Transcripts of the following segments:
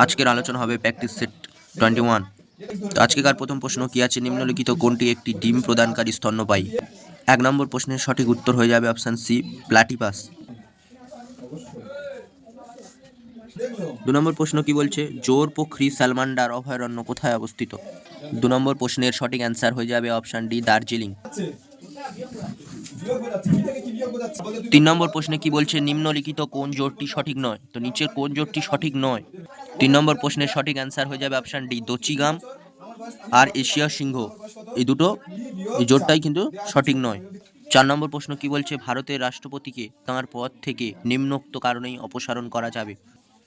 আজকের আলোচনা হবে প্র্যাকটিস সেট 21। তো আজকেকার প্রথম প্রশ্ন কি আছে, নিম্নলিখিত কোনটি একটি ডিম প্রদানকারী স্তন্যপায়ী? 1 নম্বর প্রশ্নের সঠিক উত্তর হয়ে যাবে অপশান সি, প্লাটিপাস। 2 নম্বর প্রশ্ন কি বলছে, জোর পোখরি স্যালমান্ডার অভয়ারণ্য কোথায় অবস্থিত? 2 নম্বর প্রশ্নের সঠিক অ্যান্সার হয়ে যাবে অপশান ডি, দার্জিলিং। 3 নম্বর প্রশ্নে কি বলছে, নিম্নলিখিত কোন জোটটি সঠিক নয়? তো নিচের কোন জোটটি সঠিক নয়? 3 নম্বর প্রশ্নের সঠিক অ্যান্সার হয়ে যাবে অপশান ডি, দচিগাম আর এশিয়া সিংহ, এই জোটটাই কিন্তু সঠিক নয়। 4 নম্বর প্রশ্ন কি বলছে, ভারতের রাষ্ট্রপতিকে তাঁর পদ থেকে নিম্নোক্ত কারণেই অপসারণ করা যাবে?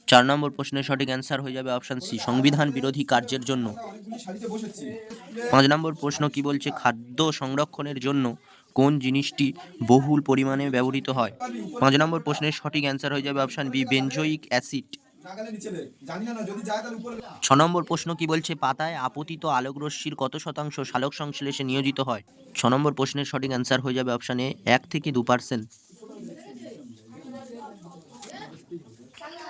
4 নম্বর প্রশ্নের সঠিক অ্যান্সার হয়ে যাবে অপশান সি, সংবিধান বিরোধী কার্যের জন্য। 5 নম্বর প্রশ্ন কি বলছে, খাদ্য সংরক্ষণের জন্য কোন জিনিসটি বহুল পরিমাণে ব্যবহৃত হয়? 5 নম্বর প্রশ্নের সঠিক অ্যান্সার হয়ে যাবে অপশান বি, বেনজোইক অ্যাসিড। 6 নম্বর প্রশ্ন কি বলছে, পাতায় আপতিত আলোকরশ্মির কত শতাংশ সালোক সংশ্লেষে নিয়োজিত হয়? 6 নম্বর প্রশ্নের সঠিক অ্যান্সার হয়ে যাবে অপশান এ, 1 থেকে 2%।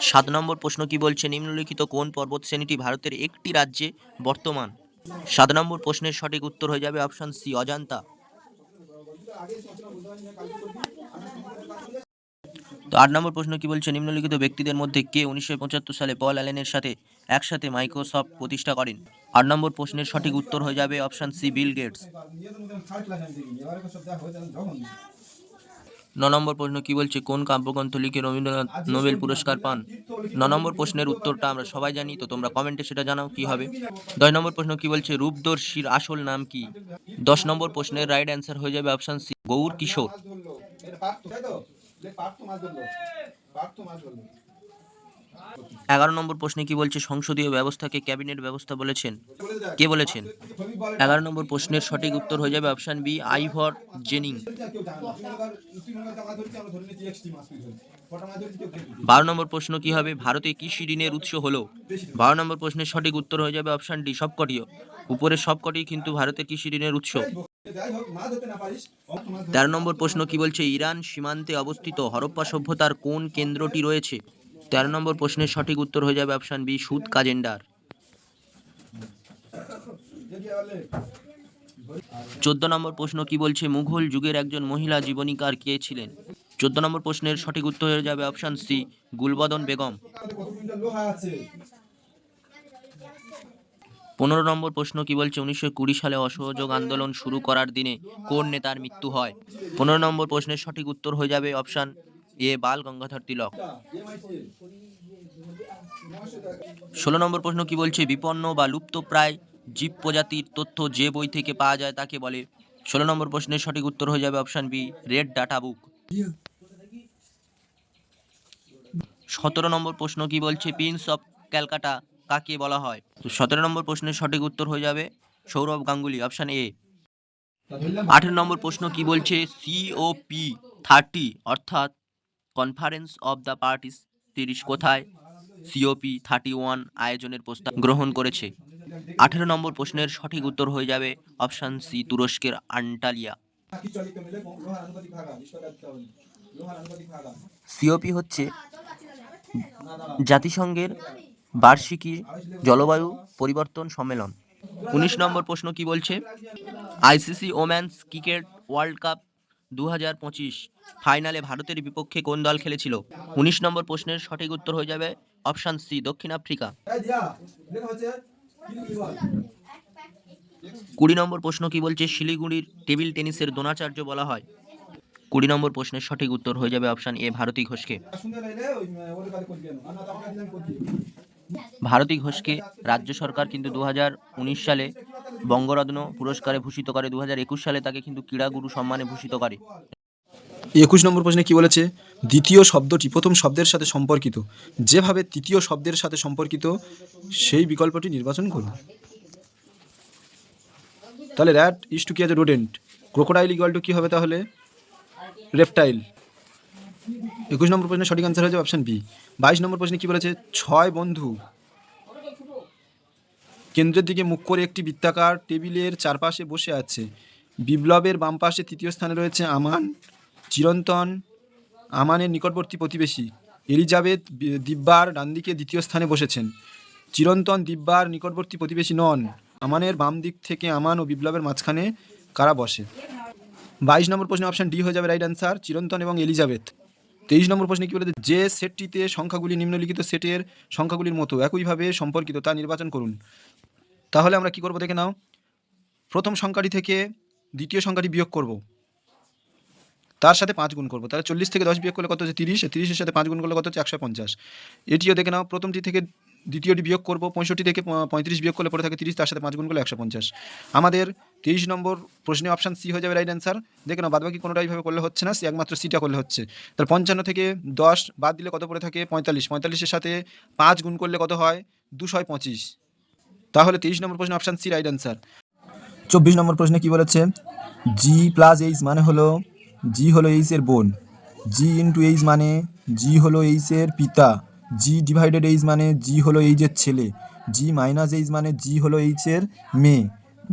7 নম্বর প্রশ্ন কি বলছে, নিম্নলিখিত কোন পর্বত শ্রেণীটি ভারতের একটি রাজ্যে বর্তমান? 7 নম্বর প্রশ্নের সঠিক উত্তর হয়ে যাবে অপশান সি, অজন্তা। তো 8 নম্বর প্রশ্ন কি বলছে, নিম্নলিখিত ব্যক্তিদের মধ্যে কে 1975 সালে পল অ্যালেনের সাথে একসাথে মাইক্রোসফট প্রতিষ্ঠা করেন? 8 নম্বর প্রশ্নের সঠিক উত্তর হয়ে যাবে অপশান সি, বিল গেটস। 9 নম্বর প্রশ্ন কি বলছে, কোন কাব্যগ্রন্থ লিখে রবীন্দ্রনাথ নোবেল পুরস্কার পান? 9 নম্বর প্রশ্নের উত্তরটা আমরা সবাই জানি, তো তোমরা কমেন্টে সেটা জানাও কি হবে। 10 নম্বর প্রশ্ন কি বলছে, রূপদর্শীর আসল নাম কি? 10 নম্বর প্রশ্নের রাইট অ্যান্সার হয়ে যাবে অপশান সি, গৌর কিশোর। 11 নম্বর প্রশ্নে কি বলছে, সংসদীয় ব্যবস্থাকে ক্যাবিনেট ব্যবস্থা বলেছেন? কে বলেছেন? 11 নম্বর প্রশ্নের সঠিক উত্তর হয়ে যাবে অপশান বি, আইভর জেনিং। 12 নম্বর প্রশ্ন কি হবে, ভারতে কৃষি ঋণের উৎস হলো? 12 নম্বর প্রশ্নের সঠিক উত্তর হয়ে যাবে অপশান ডি, সবকটিও। উপরের সবকটি কিন্তু ভারতের কৃষি ঋণের উৎস। 13 নম্বর প্রশ্ন কি বলছে, ইরান সীমান্তে অবস্থিত হরপ্পা সভ্যতার কোন কেন্দ্রটি রয়েছে? 13 নম্বর প্রশ্নের সঠিক উত্তর হয়ে যাবে অপশান বি, সুদ কাজেন্ডার। 14 নম্বর প্রশ্ন কি বলছে, মুঘল যুগের একজন মহিলা জীবনীকার কে ছিলেন? 14 নম্বর প্রশ্নের সঠিক উত্তর হয়ে যাবে অপশান সি, গুলবদন বেগম। 15 নম্বর প্রশ্ন কি বলছে, 1920 সালে অসহযোগ আন্দোলন শুরু করার দিনে কোন নেতার মৃত্যু হয়? 15 নম্বর প্রশ্নের সঠিক উত্তর হয়ে যাবে অপশান এ, বাল গঙ্গাধর তিলক। 16 নম্বর প্রশ্ন কি বলছে, বিপন্ন বা লুপ্তপ্রায় জীব প্রজাতির তথ্য যে বই থেকে পাওয়া যায় তাকে বলে? 16 নম্বর প্রশ্নের সঠিক উত্তর হয়ে যাবে option B, red data book. 17 নম্বর প্রশ্ন কি বলছে, প্রিন্স অফ ক্যালকাটা কাকে বলা হয়? তো 17 নম্বর প্রশ্নের সঠিক উত্তর হয়ে যাবে সৌরভ গাঙ্গুলি, অপশান এ। 18 নম্বর প্রশ্ন কি বলছে, COP 30 অর্থাৎ কনফারেন্স অফ দ্য পার্টিস 30 কোথায় COP 31 আয়োজনের প্রস্তাব গ্রহণ করেছে? 18 নম্বর প্রশ্নের সঠিক উত্তর হয়ে যাবে অপশান সি, তুরস্কের আন্টালিয়া। COP হচ্ছে জাতিসংঘের বার্ষিকী জলবায়ু পরিবর্তন সম্মেলন। 19 নম্বর প্রশ্ন কি বলছে, ICC women's cricket world cup 2025 ফাইনালে ভারতের বিপক্ষে কোন দল খেলেছিল? 19 নম্বর প্রশ্নের সঠিক উত্তর হয়ে যাবে অপশান সি, দক্ষিণ আফ্রিকা। 20 নম্বর প্রশ্ন কি বলছে, শিলিগুড়ির টেবিল টেনিসের দ্রোণাচার্য বলা হয়? 20 নম্বর প্রশ্নের সঠিক উত্তর হয়ে যাবে অপশান এ, ভারতী ঘোষকে। ভারতী ঘোষকে রাজ্য সরকার কিন্তু 2019 সালে বঙ্গরত্ন পুরস্কারে ভূষিত করে, 2021 সালে তাকে কিন্তু ক্রীড়াগুরু সম্মানে ভূষিত করে। 21 নম্বর প্রশ্নে কি বলেছে, দ্বিতীয় শব্দটি প্রথম শব্দের সাথে সম্পর্কিত, যেভাবে তৃতীয় শব্দের সাথে সম্পর্কিত সেই বিকল্পটি নির্বাচন করুন। তাহলে র্যাট ইজ টু কি আছে, রোডেন্ট। ক্রোকোডাইল ইকুয়াল টু কি হবে তাহলে, রেপটাইল। 21 নম্বর প্রশ্নের সঠিক আনসার হয়েছে অপশান বি। 22 নম্বর প্রশ্নে কি বলেছে, 6 বন্ধু কেন্দ্রের দিকে মুখ করে একটি বৃত্তাকার টেবিলের চারপাশে বসে আছে। বিপ্লবের বাম পাশে তৃতীয় স্থানে রয়েছে আমান। চিরন্তন আমানের নিকটবর্তী প্রতিবেশী এলিজাবেথ দিব্যার ডান দিকে দ্বিতীয় স্থানে বসেছেন। চিরন্তন দিব্যার নিকটবর্তী প্রতিবেশী নন। আমানের বাম দিক থেকে আমান ও বিপ্লবের মাঝখানে কারা বসে? 22 নম্বর প্রশ্নে অপশন ডি হয়ে যাবে রাইট অ্যান্সার, চিরন্তন এবং এলিজাবেথ। 23 নম্বর প্রশ্নে কি বলেছে, যে সেটটিতে সংখ্যাগুলি নিম্নলিখিত সেটের সংখ্যাগুলির মতো একইভাবে সম্পর্কিত তা নির্বাচন করুন। তাহলে আমরা কি করব দেখে নাও। প্রথম সংখ্যাটি থেকে দ্বিতীয় সংখ্যাটি বিয়োগ করব, তার সাথে 5 গুণ করব। তাহলে 40 থেকে 10 বিয়োগ করলে কত হচ্ছে 30, 30-এর সাথে 5 গুণ করলে কত হচ্ছে 150। এটিও দেখে নাও, প্রথমটি থেকে দ্বিতীয়টি বিয়োগ করব, 65 থেকে 35 বিয়োগ করলে পড়ে থাকে 30, তার সাথে 5 গুণ করলে 150। আমাদের 23 নম্বর প্রশ্নে অপশান সি হয়ে যাবে রাইট অ্যান্সার। দেখে নাও, বাদবাকি কোনোটাই ভাবে করলে হচ্ছে না, একমাত্র সিটা করলে হচ্ছে। তাহলে 55 থেকে 10 বাদ দিলে কত পড়ে থাকে 45, 45-এর সাথে 5 গুণ করলে কত হয় 225। তাহলে 23 নম্বর প্রশ্নে অপশান সি রাইট অ্যান্সার। 24 নম্বর প্রশ্নে কি বলেছে, জি প্লাস এইচ মানে হলো জি হলো এইচের বোন, জি ইন্টু এইচ মানে জি হলো এইচের পিতা, জি ডিভাইডেড এইচ মানে জি হলো এইচের ছেলে, জি মাইনাস এইচ মানে জি হলো এইচের মেয়ে।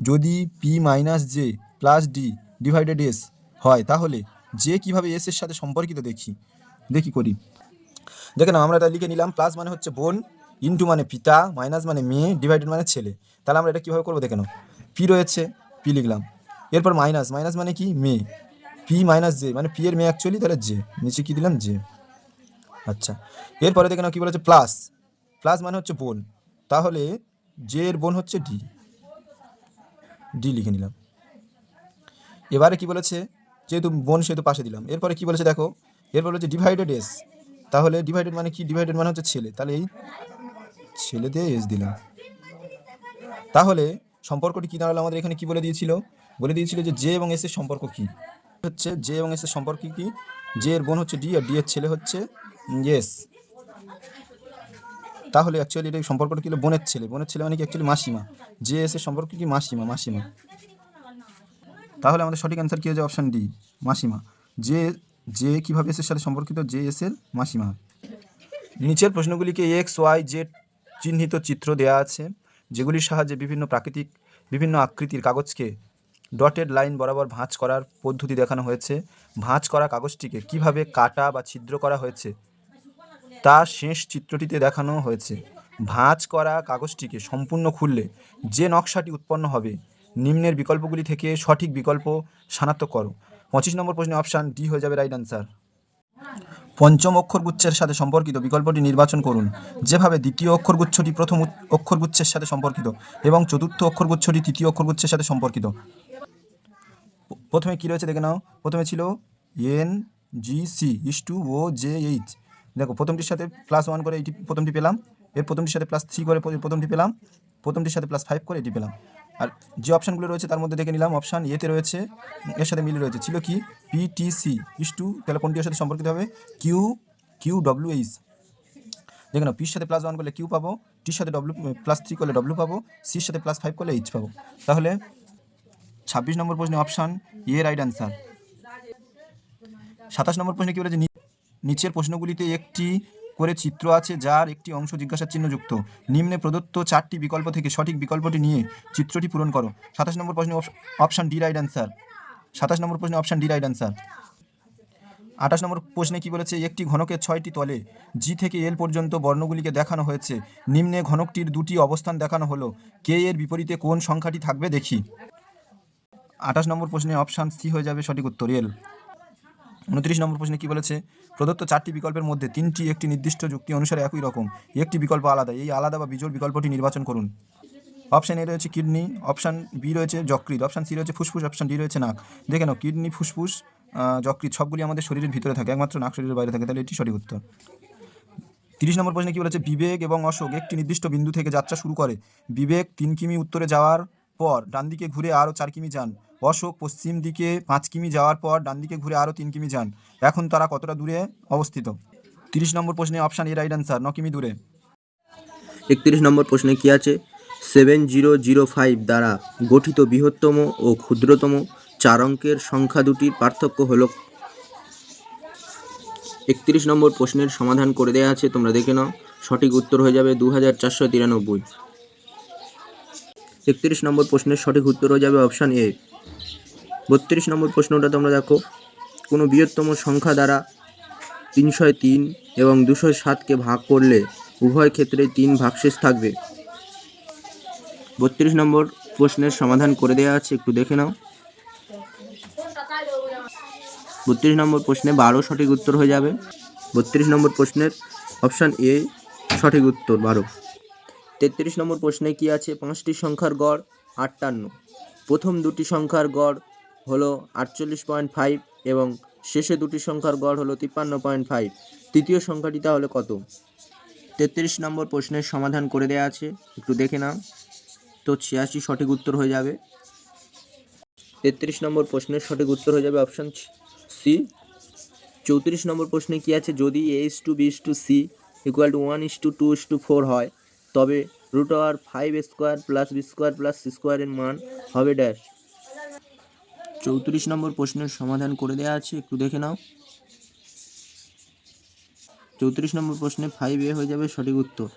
যদি P minus J plus D divided S হয় তাহলে জে কীভাবে এস এর সাথে সম্পর্কিত দেখি করি। দেখে না, আমরা এটা লিখে নিলাম, প্লাস মানে হচ্ছে বোন, ইন্টু মানে পিতা, মাইনাস মানে মেয়ে, ডিভাইডেড মানে ছেলে। তাহলে আমরা এটা কীভাবে করবো দেখে নাও, পি রয়েছে, পি লিখলাম, এরপর মাইনাস, মাইনাস মানে কি মেয়ে, পি মাইনাস জে মানে পি এর মেয়ে অ্যাকচুয়ালি, তাহলে জে, নিচে কী দিলাম জে। আচ্ছা, এরপরে দেখে নাও কী বলেছে, প্লাস, প্লাস মানে হচ্ছে বোন, তাহলে জে এর বোন হচ্ছে ডি, ডি লিখে নিলাম। এবারে কি বলেছে, যেহেতু বোন সেহেতু পাশে দিলাম। এরপরে কি বলেছে দেখো, এরপর বলেছে ডিভাইডেড এস, তাহলে ডিভাইডেড মানে কি, ডিভাইডেড মানে হচ্ছে ছেলে, তাহলে এই ছেলে দিয়ে এস দিলাম। তাহলে সম্পর্কটি কী দাঁড়ালো আমাদের এখানে, কি বলে দিয়েছিল যে জে এবং এস এর সম্পর্ক কী হচ্ছে, জে এবং এস এর সম্পর্ক কি, জে এর বোন হচ্ছে ডি আর ডি এর ছেলে হচ্ছে এস। তাহলে অ্যাকচুয়ালি এটা সম্পর্কটা কি হলো, বোনের ছেলে, বোনের ছেলে মানে কি অ্যাকচুয়ালি মাসিমা, জে এস এর সম্পর্ক কি মাসিমা, মাসিমা। তাহলে আমাদের সঠিক অ্যান্সার কী হয়ে যায়, অপশান ডি মাসিমা। যে যে কীভাবে এস এর সাথে সম্পর্কিত, জে এস এর মাসিমা। নিচের প্রশ্নগুলিকে এক্স ওয়াই জেড চিহ্নিত চিত্র দেওয়া আছে, যেগুলির সাহায্যে বিভিন্ন আকৃতির কাগজকে ডটেড লাইন বরাবর ভাঁজ করার পদ্ধতি দেখানো হয়েছে। ভাঁজ করা কাগজটিকে কিভাবে কাটা বা ছিদ্র করা হয়েছে তা শেষ চিত্রটিতে দেখানো হয়েছে। ভাঁজ করা কাগজটিকে সম্পূর্ণ খুললে যে নকশাটি উৎপন্ন হবে, নিম্নের বিকল্পগুলি থেকে সঠিক বিকল্প শনাক্ত করো। 25 নম্বর প্রশ্নে অপশান ডি হয়ে যাবে রাইট অ্যান্সার। পঞ্চম অক্ষরগুচ্ছের সাথে সম্পর্কিত বিকল্পটি নির্বাচন করুন। যেভাবে দ্বিতীয় অক্ষরগুচ্ছটি প্রথম অক্ষরগুচ্ছের সাথে সম্পর্কিত এবং চতুর্থ অক্ষরগুচ্ছটি তৃতীয় অক্ষরগুচ্ছের সাথে সম্পর্কিত। প্রথমে কী রয়েছে দেখে নাও, প্রথমে ছিল N G C is to O J H. দেখো, প্রথমটির সাথে +1 করে এটি প্রথমটি পেলাম, এর প্রথমটির সাথে +3 করে প্রথমটি পেলাম, প্রথমটির সাথে +5 করে এটি পেলাম। আর যে অপশানগুলো রয়েছে তার মধ্যে দেখে নিলাম, অপশান এতে রয়েছে, এর সাথে মিল রয়েছে, ছিল কি পিটিসি ইস টু, তাহলে কোনটির সাথে সম্পর্কিত হবে কিউ ডব্লিউ এইচ। দেখে নাও, পির সাথে +1 করলে কিউ পাবো, টির সাথে +3 করলে ডব্লিউ পাবো, সির সাথে +5 করলে এইচ পাবো। তাহলে 26 নম্বর প্রশ্নে অপশান এ রাইট অ্যান্সার। 27 নম্বর প্রশ্নে কী বলেছে, নিচের প্রশ্নগুলিতে একটি করে চিত্র আছে যার একটি অংশ জিজ্ঞাসার চিহ্ন যুক্ত। নিম্নে প্রদত্ত 4টি বিকল্প থেকে সঠিক বিকল্পটি নিয়ে চিত্রটি পূরণ করো। 27 নম্বর প্রশ্নে অপশান ডি রাইট অ্যান্সার। 27 নম্বর প্রশ্নে অপশান ডি রাইট অ্যান্সার। 28 নম্বর প্রশ্নে কি বলেছে, একটি ঘনকের 6টি তলে জি থেকে এল পর্যন্ত বর্ণগুলিকে দেখানো হয়েছে। নিম্নে ঘনকটির 2টি অবস্থান দেখানো হলো, কে এর বিপরীতে কোন সংখ্যাটি থাকবে দেখি। 28 নম্বর প্রশ্নে অপশান সি হয়ে যাবে সঠিক উত্তর, এল। 29 নম্বর প্রশ্নে কি বলেছে, প্রদত্ত 4টি বিকল্পের মধ্যে 3টি একটি নির্দিষ্ট যুক্তি অনুসারে একই রকম, একটি বিকল্প আলাদা, এই আলাদা বা বিজোড় বিকল্পটি নির্বাচন করুন। অপশান এ রয়েছে কিডনি, অপশান বি রয়েছে যকৃৎ, অপশান সি রয়েছে ফুসফুস, অপশান ডি রয়েছে নাক। দেখে নাও, কিডনি, ফুসফুস, যকৃৎ সবগুলি আমাদের শরীরের ভিতরে থাকে, একমাত্র নাক শরীরের বাইরে থাকে, তাহলে এটি সঠিক উত্তর। 30 নম্বর প্রশ্নে কি বলেছে, বিবেক এবং অশোক একটি নির্দিষ্ট বিন্দু থেকে যাত্রা শুরু করে। বিবেক 3 কিমি উত্তরে যাওয়ার পর ডান দিকে ঘুরে আরও 4 কিমি যান। অশোক পশ্চিম দিকে 5 কিমি যাওয়ার পর ডান দিকে ঘুরে আরও 3 কিমি যান। এখন তারা কতটা দূরে অবস্থিত? 30 নম্বর প্রশ্নে অপশান এ রাইট অ্যান্সার, 9 কিমি দূরে। 31 নম্বর প্রশ্নে কি আছে, 7005 দ্বারা গঠিত বৃহত্তম ও ক্ষুদ্রতম 4 অঙ্কের সংখ্যা দুটির পার্থক্য হলো। 31 নম্বর প্রশ্নের সমাধান করে দেওয়া আছে, তোমরা দেখে নাও। সঠিক উত্তর হয়ে যাবে 2493। 31 নম্বর প্রশ্নের সঠিক উত্তর হয়ে যাবে অপশান এ। 32 নম্বর প্রশ্নটা তোমরা দেখো, কোনো বৃহত্তম সংখ্যা দ্বারা 303 এবং 207কে ভাগ করলে উভয় ক্ষেত্রেই 3 ভাগশেষ থাকবে। 32 নম্বর প্রশ্নের সমাধান করে দেওয়া আছে, একটু দেখে নাও। 32 নম্বর প্রশ্নে 12 সঠিক উত্তর হয়ে যাবে। 32 নম্বর প্রশ্নের অপশান এ সঠিক উত্তর 12। 33 নম্বর প্রশ্নে কি আছে? 5টি সংখ্যার গড় 58। প্রথম দুটি সংখ্যার গড় হলো 48.5 এবং শেষে দুটি সংখ্যার গড় হলো 53.5। তৃতীয় সংখ্যাটি তাহলে কত? 33 নম্বর প্রশ্নের সমাধান করে দেওয়া আছে, একটু দেখে নাও। তো 86 সঠিক উত্তর হয়ে যাবে। 33 নম্বর প্রশ্নের সঠিক উত্তর হয়ে যাবে অপশান সি। 34 নম্বর প্রশ্নে কি আছে? যদি a:b:c = 1:2:4 হয় তবে √5² + b² + c² এর মান হবে ড্যাশ। 34 নম্বর প্রশ্নের সমাধান করে দেওয়া আছে, একটু দেখে নাও। 34 নম্বর প্রশ্নে 5a হয়ে যাবে সঠিক উত্তর।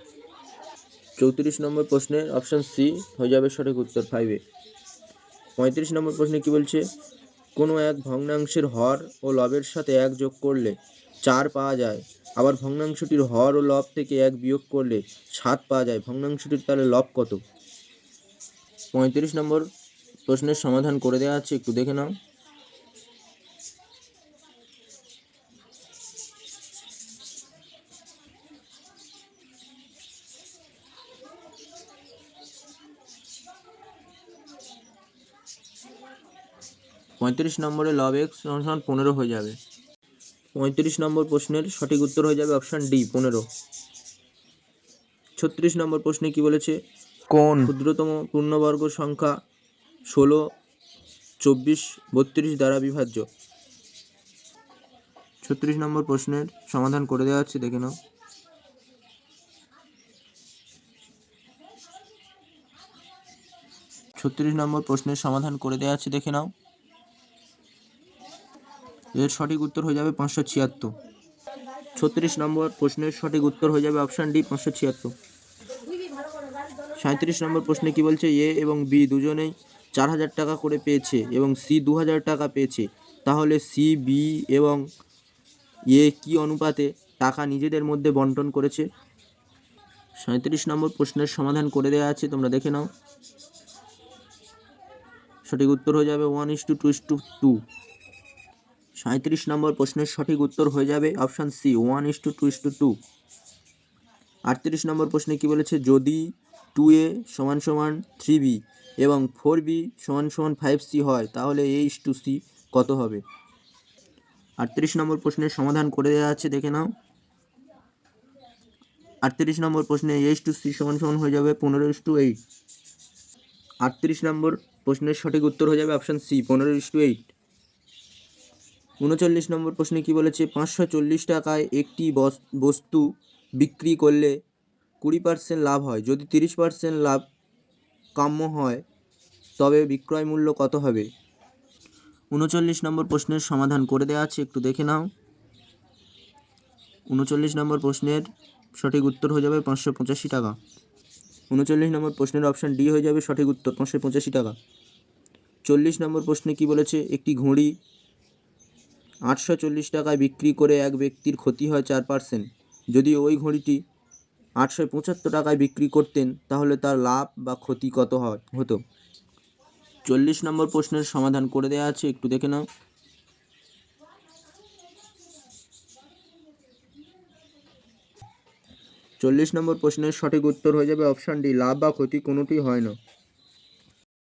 34 নম্বর প্রশ্নের অপশান সি হয়ে যাবে সঠিক উত্তর 5a। 35 নম্বর প্রশ্নে কি বলছে? কোনো এক ভগ্নাংশের হর ও লবের সাথে 1 যোগ করলে 4 পাওয়া যায়, আবার ভগ্নাংশটির হর ও লব থেকে 1 বিয়োগ করলে 7 পাওয়া যায়। ভগ্নাংশটির তাহলে লব কত? 35 নম্বর প্রশ্নের সমাধান করে দেওয়া আছে, একটু দেখে নাও। পঁয়ত্রিশ নম্বরে লব এক্স সমান 15 হয়ে যাবে। 35 নম্বর প্রশ্নের সঠিক উত্তর হয়ে যাবে অপশান ডি 15। 36 নম্বর প্রশ্নে কি বলেছে? কোন ক্ষুদ্রতম পূর্ণবর্গ সংখ্যা 16, 24, 32 দ্বারা বিভাজ্য। 36 নম্বর প্রশ্নের সমাধান করে দেওয়া হচ্ছে, দেখে নাও। ছত্রিশ নম্বর প্রশ্নের সমাধান করে দেওয়া আছে, দেখে নাও। এর সঠিক উত্তর হয়ে যাবে 576। 36 নম্বর প্রশ্নের সঠিক উত্তর হয়ে যাবে অপশান ডি 576। 37 নম্বর প্রশ্নে কি বলছে? এ এবং বি দুজনেই 4000 টাকা করে পেয়েছে এবং সি 2000 টাকা পেয়েছে, তাহলে সি, বি এবং এ কি অনুপাতে টাকা নিজেদের মধ্যে বন্টন করেছে? 37 নম্বর প্রশ্নের সমাধান করে দেওয়া আছে, তোমরা দেখে নাও। সঠিক উত্তর হয়ে যাবে 1:2:2। 37 নম্বর প্রশ্নের সঠিক উত্তর হয়ে যাবে অপশান সি 1:2:2। 38 নম্বর প্রশ্নে কি বলেছে? যদি 2a = 3b এবং 4b = 5c হয় তাহলে a:c কত হবে? 38 নম্বর প্রশ্নের সমাধান করে দেওয়া আছে, দেখে নাও। 38 নম্বর প্রশ্নে a:c = হয়ে যাবে 15:8। 38 নম্বর প্রশ্নের সঠিক উত্তর হয়ে যাবে অপশান সি 15:8। 39 নম্বর প্রশ্নে কি বলেছে? 540 টাকায় একটি বস্তু বিক্রি করলে 20% লাভ হয়। যদি 30% লাভ কাম্য হয় তবে বিক্রয় মূল্য কত হবে? 39 নম্বর প্রশ্নের সমাধান করে দেওয়া আছে, একটু দেখে নাও। 39 নম্বর প্রশ্নের সঠিক উত্তর হয়ে যাবে 585 টাকা। 39 নম্বর প্রশ্নের অপশান ডি হয়ে যাবে সঠিক উত্তর 585 টাকা। 40 নম্বর প্রশ্নে কি বলেছে? একটি ঘড়ি 840 টাকায় বিক্রি করে এক ব্যক্তির ক্ষতি হয় 4%। যদি ওই ঘড়িটি 875 টাকায় বিক্রি করতেন তাহলে তার লাভ বা ক্ষতি কত হতো? 40 নম্বর প্রশ্নের সমাধান করে দেওয়া আছে, একটু দেখে নাও। 40 নম্বর প্রশ্নের সঠিক উত্তর হয়ে যাবে অপশান ডি লাভ বা ক্ষতি কোনোটি হয় না।